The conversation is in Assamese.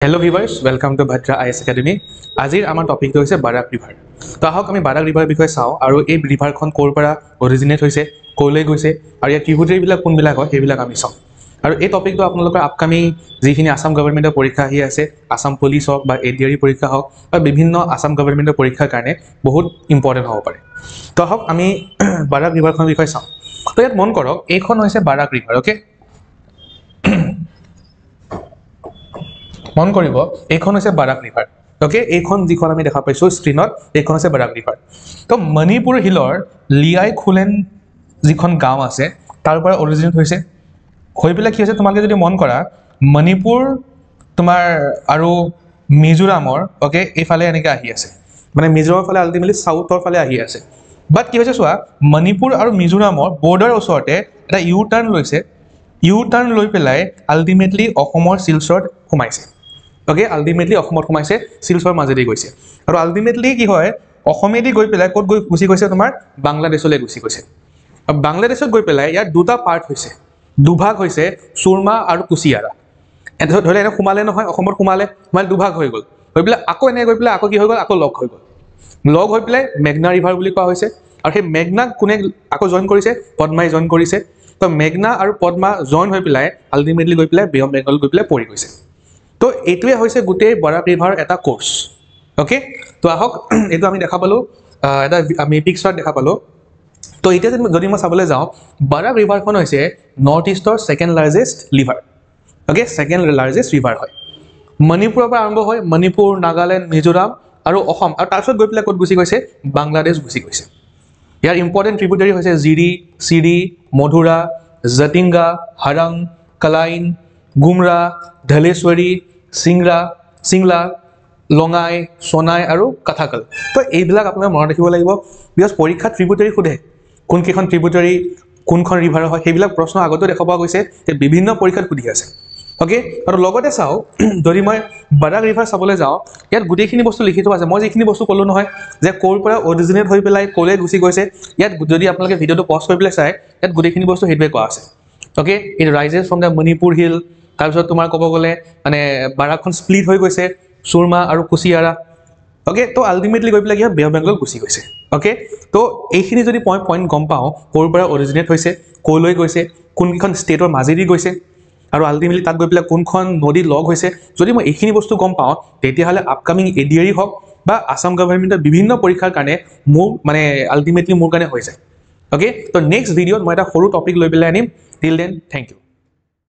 Hello viewers, welcome to Bhadra IS Academy. Azir amar topic to hoise Barak River. To ahok ami Barak River bikhoye sao aru ei river khon kor para originate hoise, kolei goise aru ya tributary bilak kun bilak hoy hebilak ami sao. Aru ei topic to apnalokor upcoming jikhini Assam government er porikha ahi ase, Assam police hok ba ADRE porikha hok ba bibhinno Assam government er porikha karone bahut important hobo pare. To ahok ami Barak River khon bikhoye sao. To yat mon korok ei khon hoise Barak River, okay? মন কৰিব এইখন হৈছে বাৰাক ৰিভাৰ ওকে এইখন যিখন আমি দেখা পাইছো স্ক্ৰিনত এইখন হৈছে বাৰাক ৰিভাৰ তো মণিপুৰ হিলৰ লিয়াই খুলেন যিখন গাঁও আছে তাৰ পৰা অৰিজিনেট হৈছে হৈবিলা কি হৈছে তোমালোকে যদি মন কৰা মণিপুৰ তোমাৰ আৰু মিজোৰামৰ ওকে এইফালে এনেকৈ আহি আছে মানে মিজোৰামৰ ফালে আল্টিমেটলি সাউথৰ ফালে আহি আছে বাট কি হৈছে চোৱা মণিপুৰ আৰু মিজোৰামৰ বৰ্ডাৰ ওচৰতে এটা ইউ টাৰ্ণ লৈছে ইউ টাৰ্ণ লৈ পেলাই আল্টিমেটলি অসমৰ শিলচৰত সোমাইছে ওকে আল্টিমেটলি অসমত সোমাইছে শিলচৰ মাজেদি গৈছে আৰু আল্টিমেটলি কি হয় অসমেদি গৈ পেলাই ক'ত গৈ গুচি গৈছে তোমাৰ বাংলাদেশলৈ গুচি গৈছে আৰু বাংলাদেশত গৈ পেলাই ইয়াৰ দুটা পাৰ্ট হৈছে দুভাগ হৈছে সুৰমা আৰু কুছিয়াৰা এত ধৰে এনে সোমালে নহয় অসমত সোমালে মানে দুভাগ হৈ গ'ল হৈ পেলাই আকৌ এনে গৈ পেলাই আকৌ কি হৈ গ'ল আকৌ লগ হৈ গ'ল লগ হৈ পেলাই মেঘনা ৰিভাৰ বুলি কোৱা হৈছে আৰু সেই মেঘনাক কোনে আকৌ জয়েন কৰিছে পদ্মাই জয়েন কৰিছে তো মেঘনা আৰু পদ্মা জয়েন হৈ পেলাই আল্টিমেটলি গৈ পেলাই বে অফ বেংগল গৈ পেলাই পৰি গৈছে তো এইটোৱে হৈছে গোটেই বাৰাক ৰিভাৰ এটা কোৰ্স ওকে তো আহক এইটো আমি দেখা পালো এটা আমি পিকচাৰ দেখা পালো তো এতিয়া যদি মই চাবলৈ যাওঁ বাৰাক ৰিভাৰখন হৈছে নৰ্থ ইষ্টৰ second largest river okay second largest river হয় মণিপুৰৰ পৰা আৰম্ভ হয় মণিপুৰ নাগালেণ্ড মিজোৰাম আৰু অসম আৰু তাৰপিছত গৈ পেলাই ক'ত গুচি গৈছে বাংলাদেশ গুচি গৈছে ইয়াৰ ইম্পৰ্টেণ্ট ট্ৰিবিউটাৰী হৈছে জিৰি চিৰি মধুৰা জাতিংগা হাৰাং কলাইন গুমৰা ধলেশ্বৰী সিংলা লঙাই সোনাই আৰু কথাকল তো এইবিলাক আপোনালোকে মনত ৰাখিব লাগিব বিকজ পৰীক্ষাত ট্ৰিবিউটাৰী সোধে কোনকেইখন ট্ৰিবিউটাৰী কোনখন ৰিভাৰ হয় সেইবিলাক প্ৰশ্ন আগতে দেখা পোৱা গৈছে যে বিভিন্ন পৰীক্ষাত সুধি আছে ওকে আৰু লগতে চাও যদি মই বাৰাক ৰিভাৰ চাবলৈ যাওঁ ইয়াত গোটেইখিনি বস্তু লিখি থোৱা আছে মই যিখিনি বস্তু ক'লো নহয় যে ক'ৰ পৰা অৰিজিনেট হৈ পেলাই ক'লে গুচি গৈছে ইয়াত যদি আপোনালোকে ভিডিঅ'টো পজ কৰি পেলাই চাই ইয়াত গোটেইখিনি বস্তু সেইটোৱে কোৱা আছে okay it rises from the Manipur hill তাৰপিছত তোমাৰ ক'ব গ'লে মানে বাৰাকখন স্প্লিট হৈ গৈছে সুৰমা আৰু কুছিয়াৰা ওকে তো আল্টিমেটলি গৈ পেলাই কি হয় বে অফ বেংগল গুচি গৈছে ওকে তো এইখিনি যদি পইণ্ট গম পাওঁ ক'ৰ পৰা অৰিজিনেট হৈছে ক'লৈ গৈছে কোনকেইখন ষ্টেটৰ মাজেদি গৈছে আৰু আল্টিমেটলি তাত গৈ পেলাই কোনখন নদী লগ হৈছে যদি মই এইখিনি বস্তু গম পাওঁ তেতিয়াহ'লে আপকামিং এডিআৰই হওক বা আসাম গভৰ্ণমেণ্টৰ বিভিন্ন পৰীক্ষাৰ কাৰণে মোৰ মানে আল্টিমেটলি মোৰ কাৰণে হৈ যায় ওকে তো নেক্সট ভিডিঅ'ত মই এটা সৰু টপিক লৈ পেলাই আনিম টিল দেন থেংক ইউ